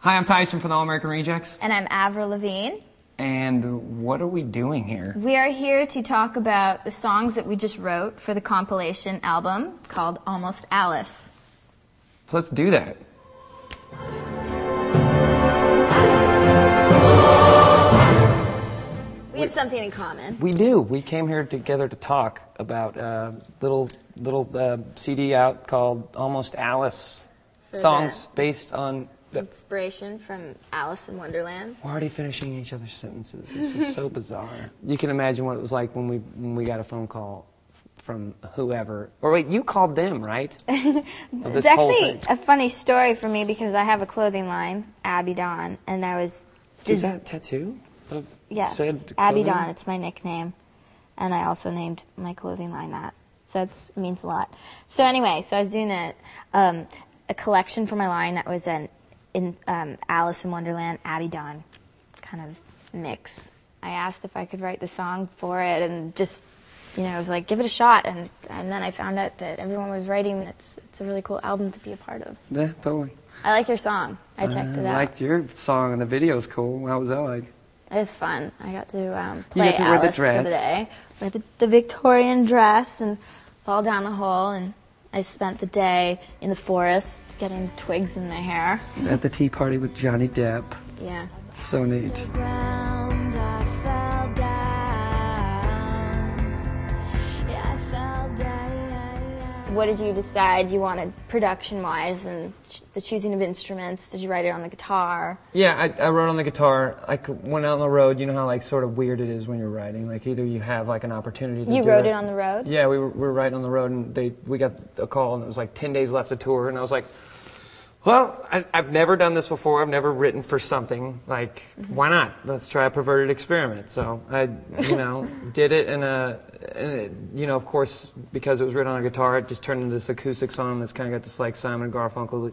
Hi, I'm Tyson from the All-American Rejects. And I'm Avril Lavigne. And what are we doing here? We are here to talk about the songs that we just wrote for the compilation album called Almost Alice. So let's do that. We have something in common. We do. We came here together to talk about a little CD out called Almost Alice. Songs based on inspiration from Alice in Wonderland. We're already finishing each other's sentences. This is so bizarre. You can imagine what it was like when we got a phone call from whoever. Or wait, you called them, right? It's actually a funny story for me because I have a clothing line, Abby Dawn, and I was... Is that a tattoo? Yes, Abby Dawn, it's my nickname. And I also named my clothing line that. So it means a lot. So anyway, I was doing a collection for my line that was in Alice in Wonderland, Abby Dawn kind of mix. I asked if I could write the song for it and just, I was like, give it a shot. And then I found out that everyone was writing. It's a really cool album to be a part of. Yeah, totally. I like your song. I checked it out. I liked your song and the video's cool. How was that like? It was fun. I got to play Alice for the day. Wear the Victorian dress and fall down the hole, and I spent the day in the forest getting twigs in my hair. At the tea party with Johnny Depp. Yeah. So neat. What did you decide you wanted production-wise and the choosing of instruments? Did you write it on the guitar? Yeah, I wrote on the guitar. I went out on the road. You know how sort of weird it is when you're writing. Either you have an opportunity to You wrote it on the road? Yeah, we were writing on the road, and we got a call, and it was 10 days left of tour, and I was like, well, I've never done this before. I've never written for something. Why not? Let's try a perverted experiment. So I, did it, and of course, because it was written on a guitar, it just turned into this acoustic song that's kind of got this Simon & Garfunkel,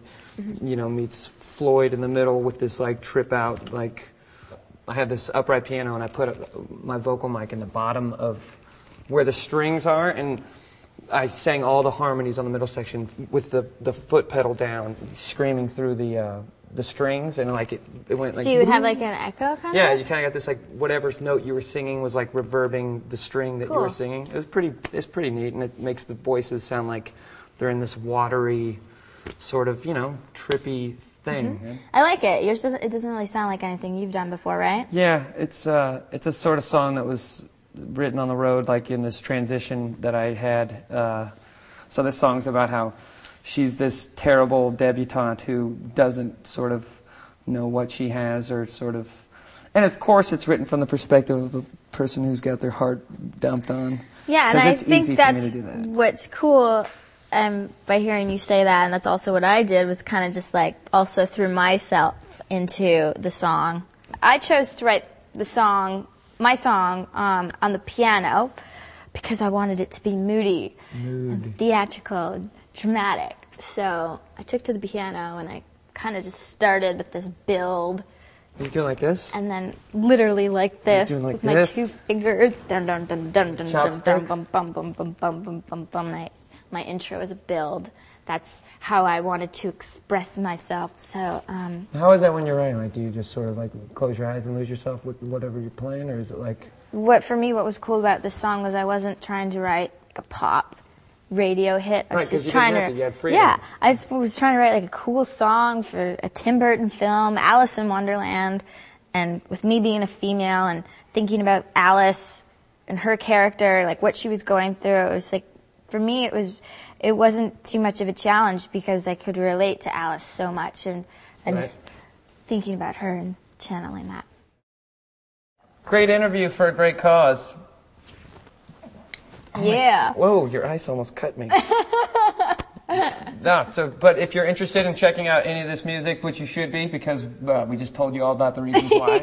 meets Floyd in the middle with this trip out. I had this upright piano, and I put my vocal mic in the bottom of where the strings are, and I sang all the harmonies on the middle section with the foot pedal down, screaming through the strings, and it went So you would have an echo kind of? Yeah, you kind of got this whatever note you were singing was reverbing the string that you were singing. It's pretty neat, and it makes the voices sound like they're in this watery, sort of trippy thing. Mm-hmm. I like it. Yours doesn't really sound like anything you've done before, right? Yeah, it's a sort of song that was written on the road, in this transition that I had. So this song's about how she's this terrible debutante who doesn't sort of know what she has, or sort of, and of course it's written from the perspective of the person who's got their heart dumped on. Yeah, and I think that's what's cool by hearing you say that, and that's also what I did, was kind of just also threw myself into the song. I chose to write my song on the piano because I wanted it to be moody. And theatrical and dramatic. So I took to the piano and I kind of just started with this build. Are you doing like this? And then literally like this with my two fingers. Dun dun dun dun dun dun dun bum bum bum bum bum bum bum bum. My intro is a build. That's how I wanted to express myself. So how is that when you're writing? Do you just sort of close your eyes and lose yourself with whatever you're playing, or is it For me, what was cool about this song was I wasn't trying to write a pop radio hit. I was just trying to. You had freedom. Yeah, I just was trying to write a cool song for a Tim Burton film, Alice in Wonderland, and with me being a female and thinking about Alice and her character, what she was going through. It was for me, it wasn't too much of a challenge because I could relate to Alice so much, and just thinking about her and channeling that. Great interview for a great cause. Yeah. Whoa, your ice almost cut me. But if you're interested in checking out any of this music, which you should be, because we just told you all about the reasons why,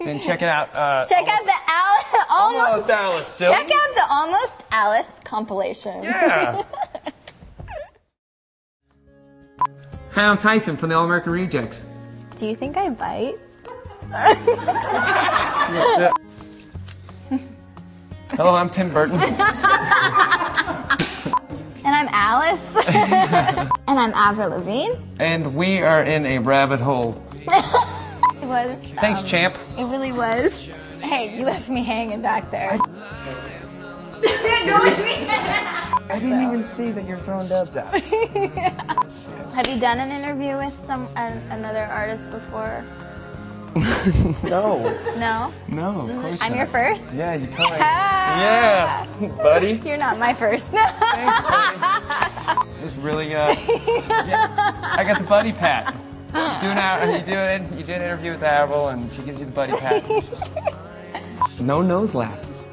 then check it out. Check out the Almost Alice. Check out the Almost Alice compilation. Yeah. Hi, I'm Tyson from the All-American Rejects. Do you think I bite? Hello, I'm Tim Burton. And I'm Alice. And I'm Avril Lavigne. And we are in a rabbit hole. It was. Thanks, champ. It really was. Hey, you left me hanging back there. I didn't even see that you're throwing dubs out. Have you done an interview with another artist before? No. No? No, of course I'm not. your first? Yeah, you totally. Yeah, buddy. You're not my first. Thanks, buddy. Just really, I got the buddy pat. You do an interview with Avril, and she gives you the buddy pat. No nose laps.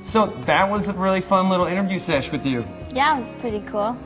So that was a really fun little interview sesh with you. Yeah, it was pretty cool.